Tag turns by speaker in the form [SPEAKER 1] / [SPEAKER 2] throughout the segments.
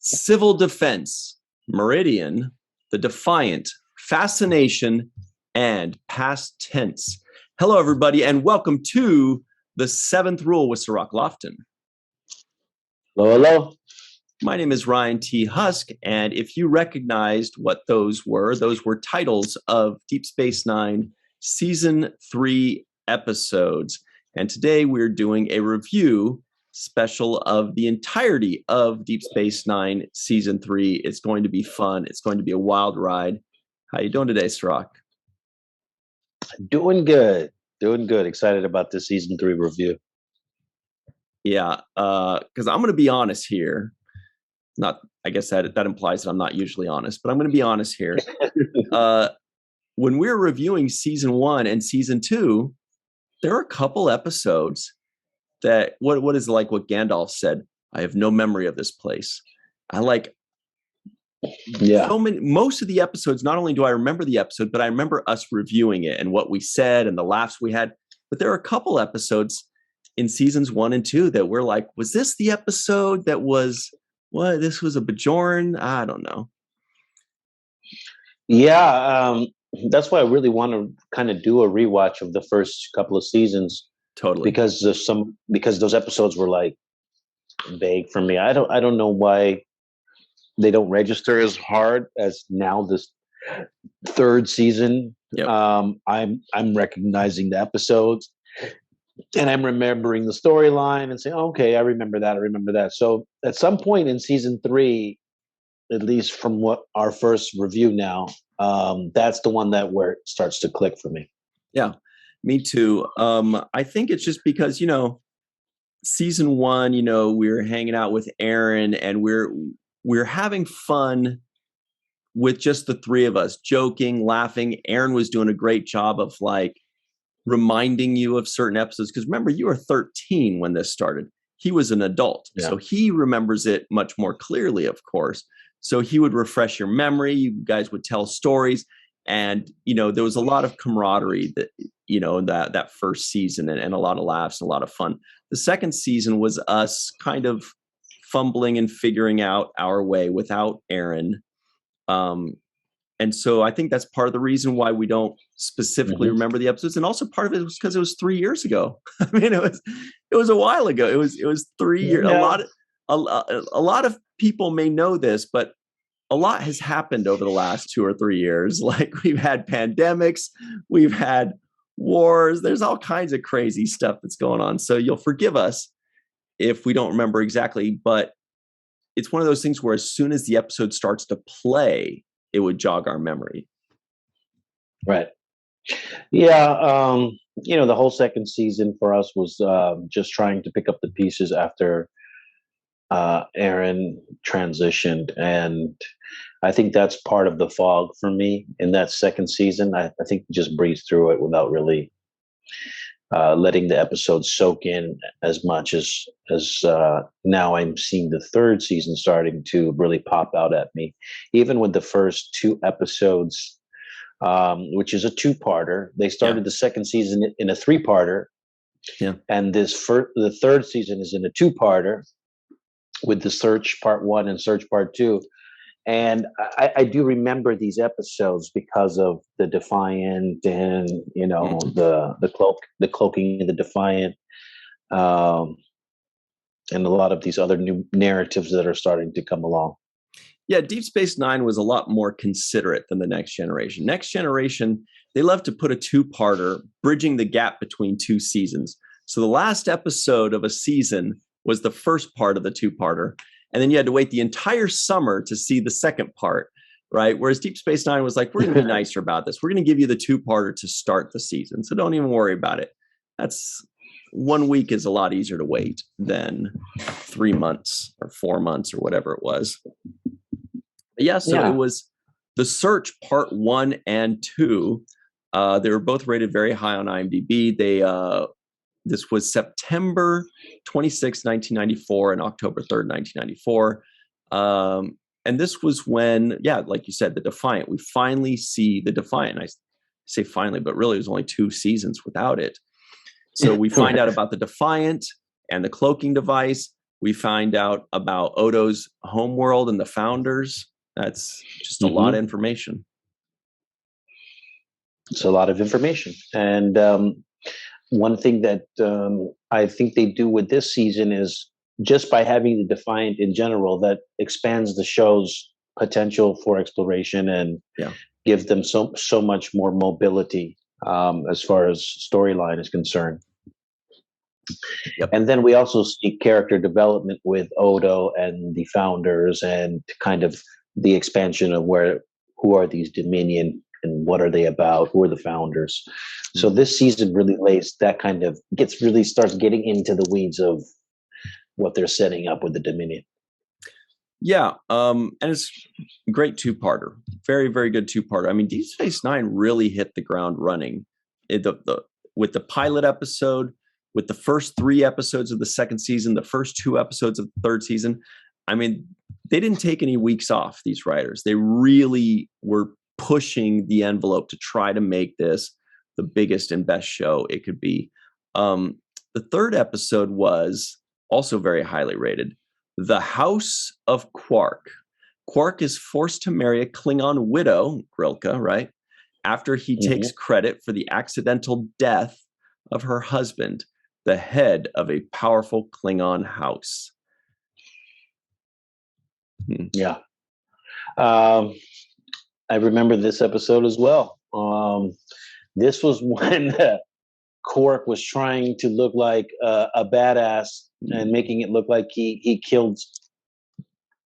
[SPEAKER 1] Civil Defense, Meridian, The Defiant, Fascination, and Past Tense. Hello, everybody, and welcome to The Seventh Rule with Cirroc Lofton.
[SPEAKER 2] Hello, hello.
[SPEAKER 1] My name is Ryan T. Husk, and if you recognized what those were titles of Deep Space Nine Season 3 episodes. And today we're doing a review special of the entirety of Deep Space Nine Season 3. It's going to be fun. It's going to be a wild ride. How you doing today, Cirroc?
[SPEAKER 2] Doing good. Excited about this Season 3 review.
[SPEAKER 1] Yeah, because I'm going to be honest here. I guess that implies that I'm not usually honest, but I'm going to be honest here. When we're reviewing Season 1 and Season 2, there are a couple episodes that, what is like what Gandalf said, I have no memory of this place. Most of the episodes, not only do I remember the episode, but I remember us reviewing it and what we said and the laughs we had. But there are a couple episodes in Seasons 1 and 2 that we're like, was this the episode that was, this was a Bajoran? I don't know.
[SPEAKER 2] Yeah, that's why I really want to kind of do a rewatch of the first couple of seasons.
[SPEAKER 1] Totally.
[SPEAKER 2] Because those episodes were like vague for me. I don't know why they don't register as hard as now this third season.
[SPEAKER 1] Yep.
[SPEAKER 2] I'm recognizing the episodes and I'm remembering the storyline and saying, okay, I remember that. So at some point in Season 3, at least from what our first review now, that's the one where it starts to click for me.
[SPEAKER 1] Yeah, me too. I think it's just because, Season 1, we were hanging out with Aron and we're having fun with just the three of us, joking, laughing. Aron was doing a great job of like reminding you of certain episodes. Because remember, you were 13 when this started. He was an adult. Yeah. So he remembers it much more clearly, of course. So he would refresh your memory. You guys would tell stories. And, there was a lot of camaraderie that, that first season and a lot of laughs and a lot of fun. The second season was us kind of fumbling and figuring out our way without Aron. And so I think that's part of the reason why we don't specifically remember the episodes. And also part of it was because it was 3 years ago. I mean, it was a while ago. It was 3 years.
[SPEAKER 2] Yeah.
[SPEAKER 1] A lot of people may know this, but a lot has happened over the last 2 or 3 years. Like we've had pandemics, we've had wars. There's all kinds of crazy stuff that's going on. So you'll forgive us if we don't remember exactly, but it's one of those things where as soon as the episode starts to play, it would jog our memory.
[SPEAKER 2] Right. Yeah. The whole second season for us was just trying to pick up the pieces after Aron transitioned. And I think that's part of the fog for me in that second season. I think we just breezed through it without really letting the episodes soak in as much as now I'm seeing the third season starting to really pop out at me. Even with the first 2 episodes, which is a 2-parter, they started the second season in a 3-parter.
[SPEAKER 1] Yeah.
[SPEAKER 2] And the third season is in a 2-parter with the Search Part 1 and Search Part 2. And I do remember these episodes because of the Defiant and, the cloaking of the Defiant, and a lot of these other new narratives that are starting to come along.
[SPEAKER 1] Yeah, Deep Space Nine was a lot more considerate than the Next Generation. Next Generation, they love to put a 2-parter, bridging the gap between 2 seasons. So the last episode of a season was the first part of the 2-parter. And then you had to wait the entire summer to see the second part, right? Whereas Deep Space Nine was like, we're going to be nicer about this. We're going to give you the 2-parter to start the season. So don't even worry about it. That's 1 week is a lot easier to wait than 3 months or 4 months or whatever it was. But it was The Search Part 1 and 2. They were both rated very high on IMDb. This was September 26, 1994 and October 3rd, 1994. And this was when, like you said, the Defiant. We finally see the Defiant. I say finally, but really it was only 2 seasons without it. So we find out about the Defiant and the cloaking device. We find out about Odo's homeworld and the founders. That's just a lot of information.
[SPEAKER 2] It's a lot of information. And one thing that I think they do with this season is just by having the Defiant in general, that expands the show's potential for exploration and gives them so much more mobility as far as storyline is concerned. Yep. And then we also see character development with Odo and the founders, and kind of the expansion of who are these Dominion and what are they about? Who are the founders? Mm-hmm. So this season really lays that kind of starts getting into the weeds of what they're setting up with the Dominion.
[SPEAKER 1] Yeah, and it's a great two-parter. Very, very good two-parter. I mean, Deep Space Nine really hit the ground running. With the pilot episode, with the first 3 episodes of the second season, the first 2 episodes of the third season. I mean, they didn't take any weeks off, these writers. They really were pushing the envelope to try to make this the biggest and best show it could be. The third episode was also very highly rated. The House of Quark. Quark is forced to marry a Klingon widow, Grilka, right? After he takes credit for the accidental death of her husband, the head of a powerful Klingon house.
[SPEAKER 2] Yeah. I remember this episode as well. This was when Quark was trying to look like a badass and making it look like he killed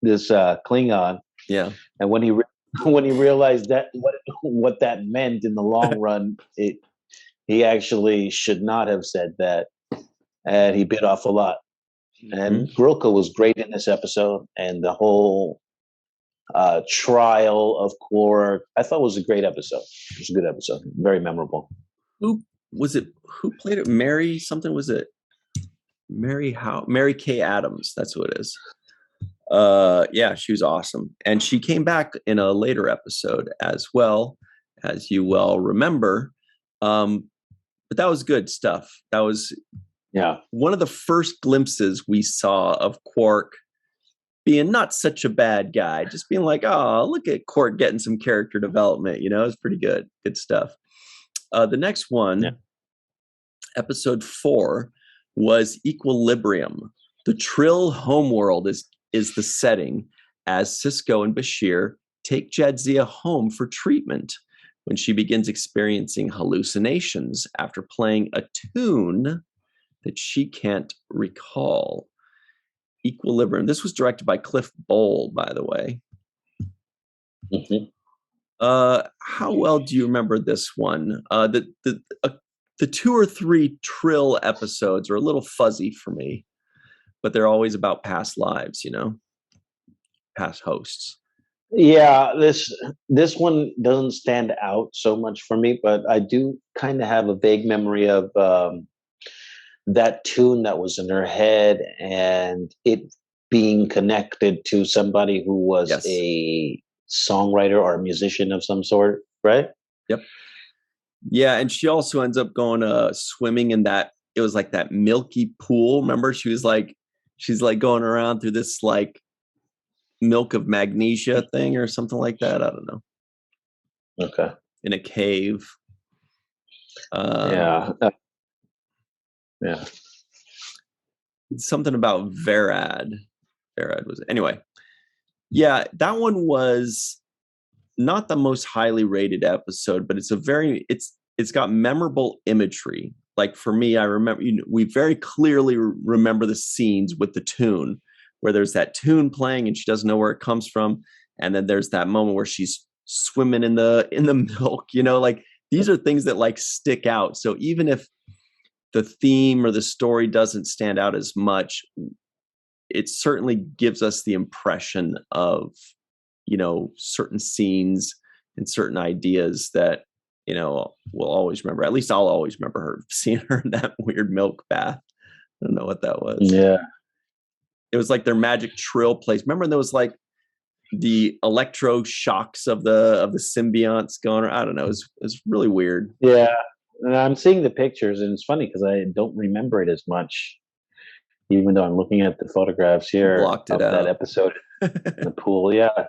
[SPEAKER 2] this Klingon.
[SPEAKER 1] Yeah.
[SPEAKER 2] And when he realized that what that meant in the long run, he actually should not have said that, and he bit off a lot. And Grilka was great in this episode, and the whole trial of Quark, I thought was a great episode. It was a good episode, very memorable.
[SPEAKER 1] Who played it? Mary something, was it? Mary Kay Adams, that's who it is. Yeah, she was awesome. And she came back in a later episode as well, as you well remember. But that was good stuff. That was one of the first glimpses we saw of Quark being not such a bad guy, just being like, oh, look at Quark getting some character development. It's pretty good. Good stuff. The next one, episode 4, was Equilibrium. The Trill homeworld is the setting as Sisko and Bashir take Jadzia home for treatment when she begins experiencing hallucinations after playing a tune that she can't recall. Equilibrium. This was directed by Cliff Bowl, by the way. How well do you remember this one? The 2 or 3 Trill episodes are a little fuzzy for me, but they're always about past lives, past hosts.
[SPEAKER 2] Yeah, this one doesn't stand out so much for me, but I do kind of have a vague memory of that tune that was in her head, and it being connected to somebody who was a songwriter or a musician of some sort, right?
[SPEAKER 1] Yep. Yeah, and she also ends up going swimming in that, it was like that milky pool. Remember, she's like going around through this like milk of magnesia thing or something like that. I don't know.
[SPEAKER 2] Okay.
[SPEAKER 1] In a cave.
[SPEAKER 2] Yeah.
[SPEAKER 1] Something about Verad. Verad was anyway. Yeah, that one was not the most highly rated episode, but it's got memorable imagery. Like for me, I remember, we very clearly remember the scenes with the tune, where there's that tune playing and she doesn't know where it comes from, and then there's that moment where she's swimming in the milk. Like these are things that like stick out. So even if the theme or the story doesn't stand out as much, it certainly gives us the impression of certain scenes and certain ideas that we'll always remember. At least I'll always remember her, seeing her in that weird milk bath. I don't know what that was.
[SPEAKER 2] Yeah,
[SPEAKER 1] it was like their magic Trill place. Remember, there was like the electro shocks of the symbionts going. I don't know. It was really weird.
[SPEAKER 2] Yeah, and I'm seeing the pictures, and it's funny because I don't remember it as much. even though I'm looking at the photographs here
[SPEAKER 1] Blocked it
[SPEAKER 2] of that
[SPEAKER 1] out.
[SPEAKER 2] episode in the pool. Yeah.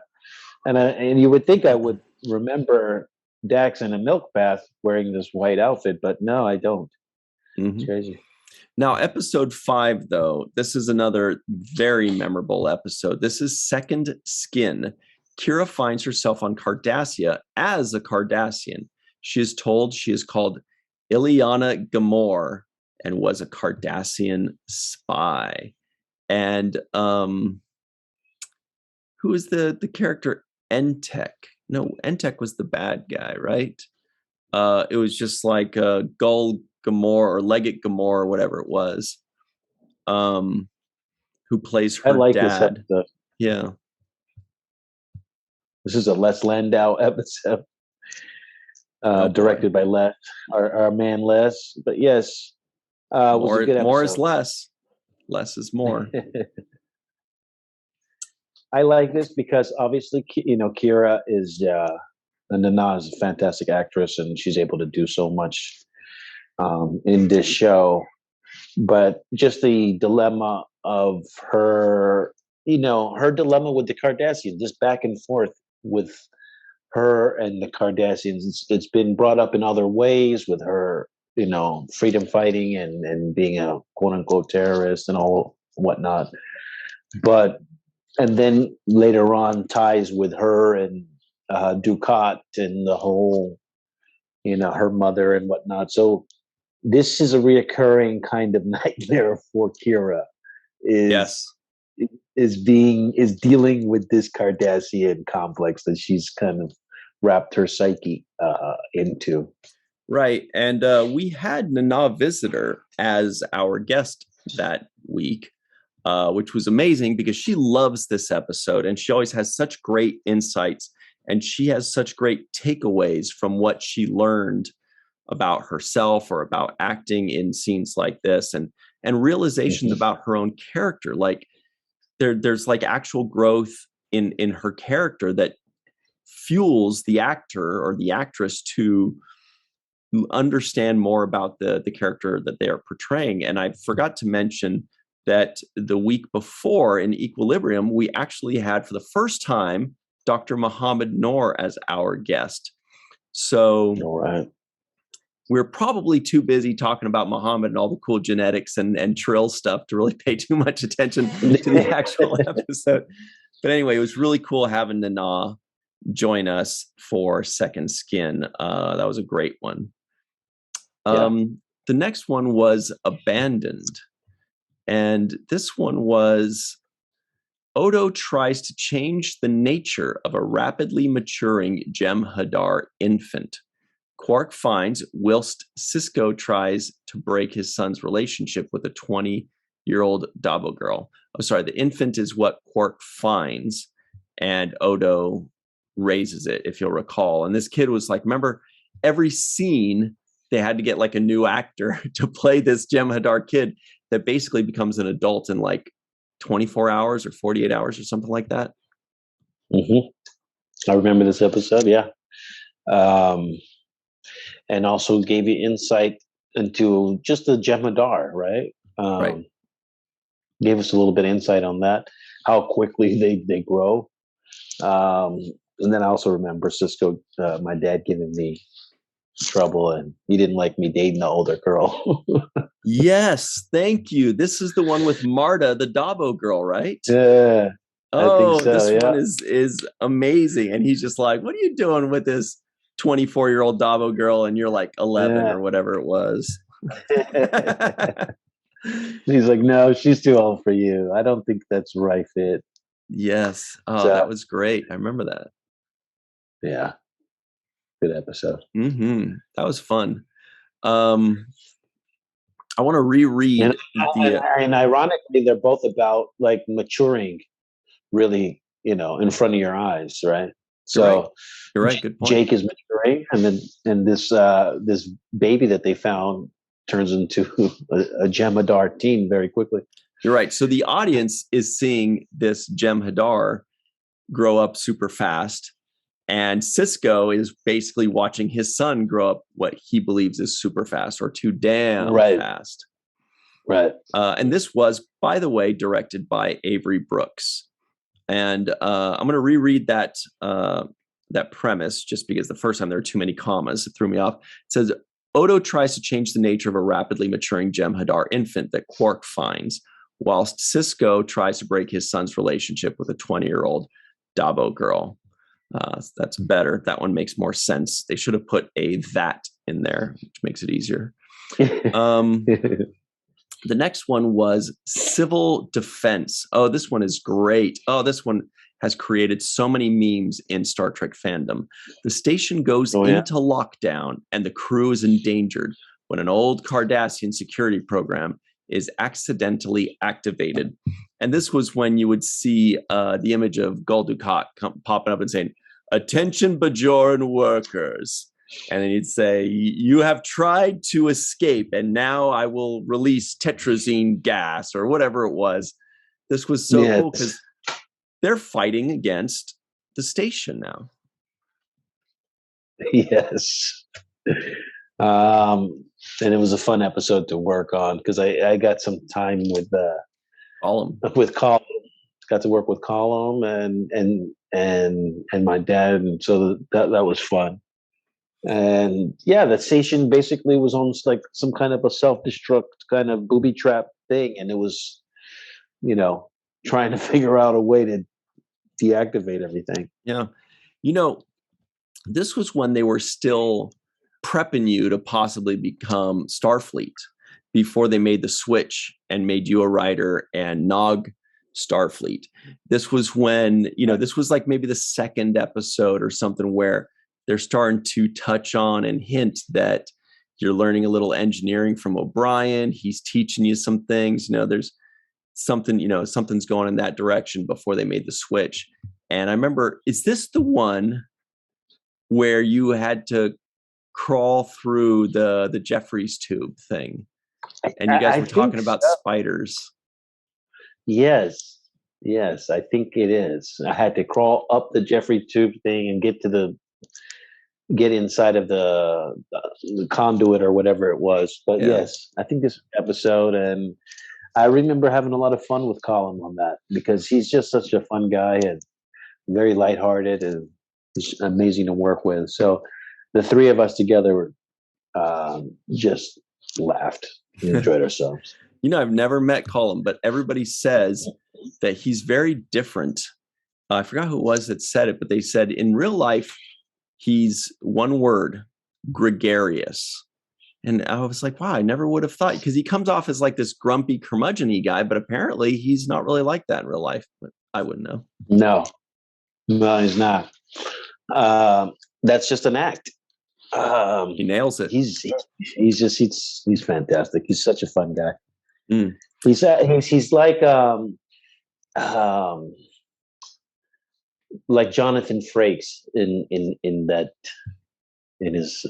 [SPEAKER 2] And you would think I would remember Dax in a milk bath wearing this white outfit, but no, I don't. It's crazy.
[SPEAKER 1] Now, episode 5, though, this is another very memorable episode. This is Second Skin. Kira finds herself on Cardassia as a Cardassian. She is told she is called Ileana Gamor and was a Cardassian spy. And who is the character? Entek. No, Entek was the bad guy, right? It was just like Gull Gamor or Leggett Gamor or whatever it was, who plays her dad.
[SPEAKER 2] This episode.
[SPEAKER 1] Yeah.
[SPEAKER 2] This is a Les Landau episode, directed by Les, our man Les. But yes, was a good episode.
[SPEAKER 1] More is less. Less is more.
[SPEAKER 2] I like this because obviously, Kira is, and Nana is a fantastic actress, and she's able to do so much in this show. But just the dilemma of her, her dilemma with the Cardassians, just back and forth with her and the Cardassians. It's been brought up in other ways with her, freedom fighting and being a quote unquote terrorist and all whatnot. And then later on ties with her and Ducat and the whole, her mother and whatnot. So this is a reoccurring kind of nightmare for Kira. Is dealing with this Cardassian complex that she's kind of wrapped her psyche into.
[SPEAKER 1] Right. And we had Nana Visitor as our guest that week, which was amazing because she loves this episode and she always has such great insights and she has such great takeaways from what she learned about herself or about acting in scenes like this and realizations about her own character. Like there's like actual growth in her character that fuels the actor or the actress to understand more about the character that they are portraying. And I forgot to mention that the week before in Equilibrium, we actually had for the first time Dr. Mohamed Noor as our guest. So
[SPEAKER 2] all right.
[SPEAKER 1] We're probably too busy talking about Mohamed and all the cool genetics and Trill stuff to really pay too much attention to the actual episode. But anyway, it was really cool having Nana join us for Second Skin. That was a great one. The next one was Abandoned. And this one was Odo tries to change the nature of a rapidly maturing Jem'Hadar infant. Quark finds whilst Sisko tries to break his son's relationship with a 20-year-old Dabo girl. I'm sorry, the infant is what Quark finds, and Odo raises it, if you'll recall. And this kid was like, remember, every scene they had to get like a new actor to play this Jem'Hadar kid that basically becomes an adult in like 24 hours or 48 hours or something like that.
[SPEAKER 2] I remember this episode, yeah. And also gave you insight into just the Jem'Hadar, right?
[SPEAKER 1] Right.
[SPEAKER 2] Gave us a little bit of insight on that, how quickly they grow. And then I also remember Sisko, my dad giving me trouble, and he didn't like me dating the older girl.
[SPEAKER 1] Yes, thank you. This is the one with Marta, the Dabo girl, right?
[SPEAKER 2] Yeah.
[SPEAKER 1] Oh,
[SPEAKER 2] I think so,
[SPEAKER 1] this one is amazing. And he's just like, what are you doing with this 24-year-old Dabo girl? And you're like 11 or whatever it was.
[SPEAKER 2] He's like, no, she's too old for you. I don't think that's the right fit.
[SPEAKER 1] Yes. Oh, that was great. I remember that.
[SPEAKER 2] Yeah. Good episode.
[SPEAKER 1] That was fun. I want to reread.
[SPEAKER 2] And ironically, they're both about like maturing really, in front of your eyes, right? So
[SPEAKER 1] you're right. Good point.
[SPEAKER 2] Jake is maturing, and this baby that they found turns into a Jem'Hadar teen very quickly.
[SPEAKER 1] You're right. So the audience is seeing this Jem'Hadar grow up super fast, and Sisko is basically watching his son grow up what he believes is super fast or too damn fast. And this was, by the way, directed by Avery Brooks. And I'm going to reread that premise just because the first time there were too many commas. It threw me off. It says, Odo tries to change the nature of a rapidly maturing Jem'Hadar infant that Quark finds, whilst Sisko tries to break his son's relationship with a 20-year-old Dabo girl. That's better. That one makes more sense. They should have put that in there, which makes it easier. The next one was Civil Defense. Oh, this one is great. Oh, this one has created so many memes in Star Trek fandom. The station goes into lockdown and the crew is endangered when an old Cardassian security program is accidentally activated. And this was when you would see the image of Gul Dukat popping up and saying, "Attention Bajoran workers." And then he'd say, "You have tried to escape, and now I will release tetrazine gas," or whatever it was. This was so cool because they're fighting against the station now.
[SPEAKER 2] Yes. And it was a fun episode to work on because I got some time with
[SPEAKER 1] Column.
[SPEAKER 2] Got to work with Column and my dad, and so that was fun. And yeah, the station basically was almost like some kind of a self-destruct kind of booby trap thing, and it was, trying to figure out a way to deactivate everything.
[SPEAKER 1] Yeah, this was when they were still prepping you to possibly become Starfleet before they made the switch and made you a writer and Nog Starfleet. This was when, this was like maybe the second episode or something where they're starting to touch on and hint that you're learning a little engineering from O'Brien. He's teaching you some things. There's something, something's going in that direction before they made the switch. And I remember, is this the one where you had to crawl through the Jeffries tube thing? And you guys were talking about spiders.
[SPEAKER 2] Yes, I think it is. I had to crawl up the Jeffrey tube thing and get inside of the conduit or whatever it was. But yes, I think this episode, and I remember having a lot of fun with Colin on that because he's just such a fun guy and very lighthearted and he's amazing to work with. So the three of us together just laughed and enjoyed ourselves.
[SPEAKER 1] I've never met Colin, but everybody says that he's very different. I forgot who it was that said it, but they said in real life, he's one word, gregarious. And I was like, wow, I never would have thought, because he comes off as like this grumpy, curmudgeon-y guy, but apparently he's not really like that in real life. But I wouldn't know.
[SPEAKER 2] No, he's not. That's just an act.
[SPEAKER 1] He nails it.
[SPEAKER 2] He's fantastic. He's such a fun guy.
[SPEAKER 1] Mm.
[SPEAKER 2] He's like Jonathan Frakes in his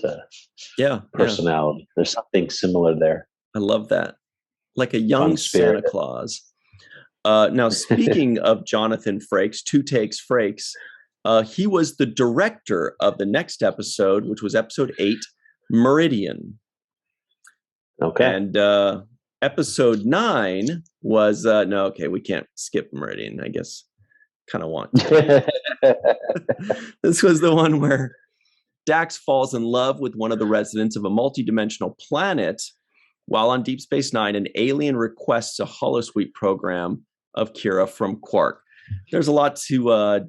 [SPEAKER 2] personality. There's something similar there.
[SPEAKER 1] I love that. Like a young Santa Claus. Now, speaking of Jonathan Frakes, Two Takes Frakes, he was the director of the next episode, which was episode 8, Meridian.
[SPEAKER 2] Okay.
[SPEAKER 1] And episode 9 was, we can't skip Meridian, I guess. Kind of want to. This was the one where Dax falls in love with one of the residents of a multidimensional planet, while on Deep Space Nine, an alien requests a holosuite program of Kira from Quark. There's a lot to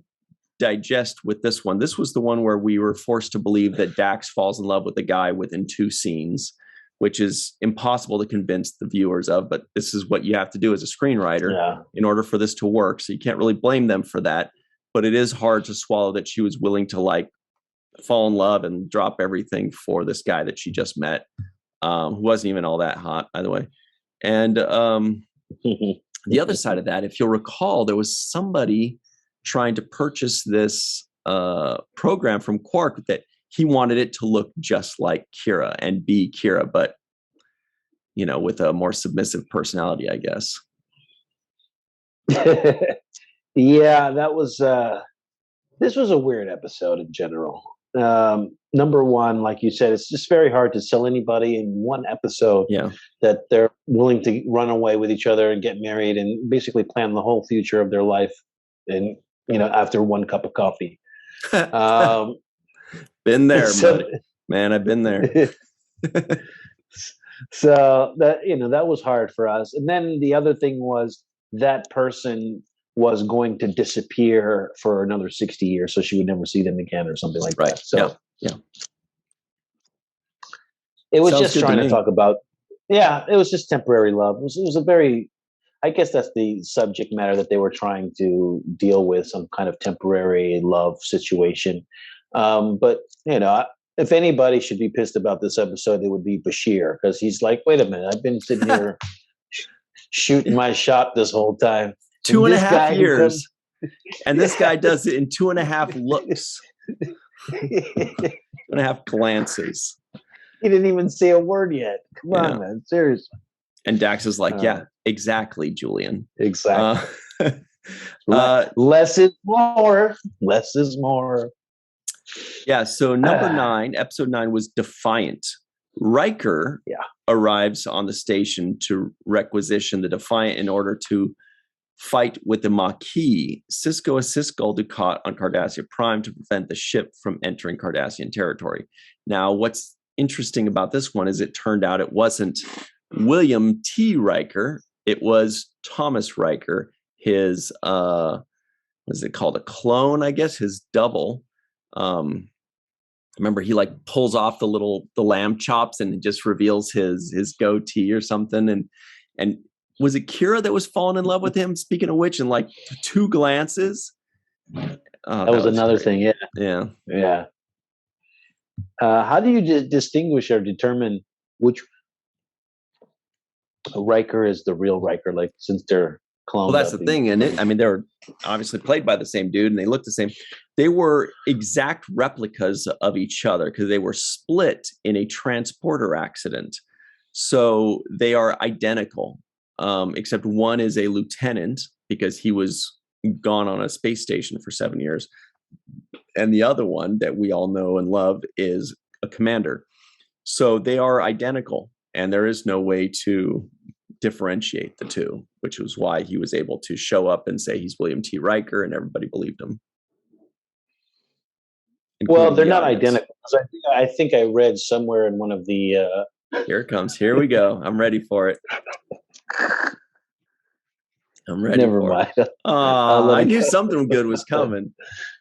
[SPEAKER 1] digest with this one. This was the one where we were forced to believe that Dax falls in love with the guy within 2 scenes, which is impossible to convince the viewers of, but this is what you have to do as a screenwriter in order for this to work. So you can't really blame them for that, but it is hard to swallow that she was willing to fall in love and drop everything for this guy that she just met, who wasn't even all that hot, by the way. And the other side of that, if you'll recall, there was somebody trying to purchase this program from Quark that he wanted it to look just like Kira and be Kira, but, with a more submissive personality, I guess.
[SPEAKER 2] Yeah, that was, this was a weird episode in general. number one, like you said, it's just very hard to sell anybody in one episode that they're willing to run away with each other and get married and basically plan the whole future of their life. And, after one cup of coffee.
[SPEAKER 1] Been there, buddy. Man, I've been there.
[SPEAKER 2] So that was hard for us. And then the other thing was that person was going to disappear for another 60 years, so she would never see them again or something like that. So it was just trying to talk about, it was just temporary love. It was a very, I guess that's the subject matter that they were trying to deal with, some kind of temporary love situation. But, if anybody should be pissed about this episode, it would be Bashir, because he's like, wait a minute, I've been sitting here shooting my shot this whole time.
[SPEAKER 1] 2.5 years. And this guy does it in 2.5 looks. 2.5 glances.
[SPEAKER 2] He didn't even say a word yet. Come on, man. Seriously.
[SPEAKER 1] And Dax is like, exactly, Julian.
[SPEAKER 2] Exactly. Less is more. Less is more.
[SPEAKER 1] Yeah, so episode 9 was Defiant. Riker arrives on the station to requisition the Defiant in order to fight with the Maquis. Sisko assists Gul Dukat on Cardassia Prime to prevent the ship from entering Cardassian territory. Now, what's interesting about this one is it turned out it wasn't William T. Riker. It was Thomas Riker, his, what is it called? A clone, I guess, his double. Remember, he like pulls off the lamb chops and it just reveals his goatee or something. And was it Kira that was falling in love with him? Speaking of which, in like 2 glances.
[SPEAKER 2] That was another thing. Yeah. How do you distinguish or determine which Riker is the real Riker? Like, since they're cloned.
[SPEAKER 1] Well, that's the thing. And they were obviously played by the same dude and they looked the same. They were exact replicas of each other because they were split in a transporter accident. So they are identical, except one is a lieutenant because he was gone on a space station for 7 years. And the other one that we all know and love is a commander. So they are identical and there is no way to differentiate the two, which was why he was able to show up and say he's William T. Riker and everybody believed him.
[SPEAKER 2] Well, they're not identical. I think I read somewhere in one of the...
[SPEAKER 1] Here it comes. Here we go. I'm ready for it. I'm ready.
[SPEAKER 2] Never mind.
[SPEAKER 1] I knew something good was coming.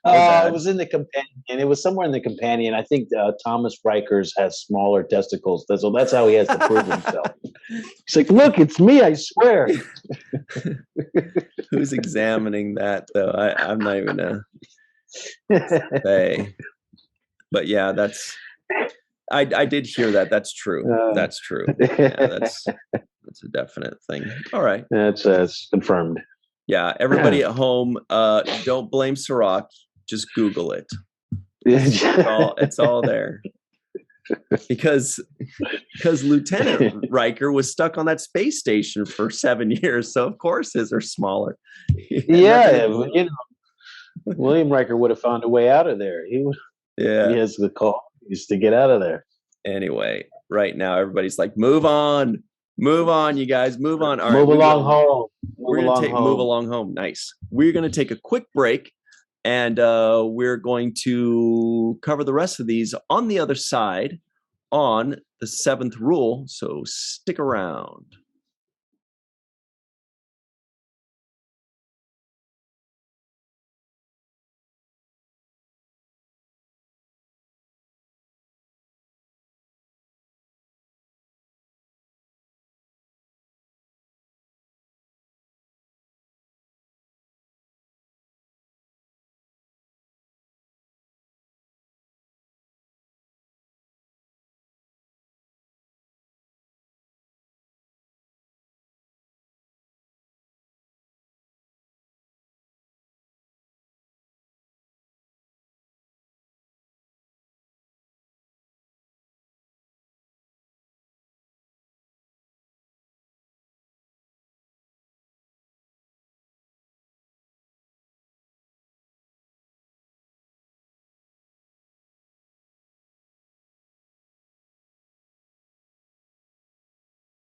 [SPEAKER 2] It was in the companion. It was somewhere in the companion. I think Thomas Riker's has smaller testicles. So that's how he has to prove himself. He's like, look, it's me, I swear.
[SPEAKER 1] Who's examining that, though? I'm not even going to say. But yeah, I did hear that. That's true. That's true. Yeah, that's a definite thing. All right.
[SPEAKER 2] That's confirmed.
[SPEAKER 1] Yeah. Everybody at home, don't blame Cirroc. Just Google it. It's all there. Because Lieutenant Riker was stuck on that space station for 7 years. So of course his are smaller.
[SPEAKER 2] Yeah. William Riker would have found a way out of there. He has the call. He used to get out of there.
[SPEAKER 1] Anyway, right now everybody's like, move on, you guys, move on. All right,
[SPEAKER 2] move along home.
[SPEAKER 1] We're going to move along home. Nice. We're going to take a quick break, and we're going to cover the rest of these on the other side on the 7th rule. So stick around.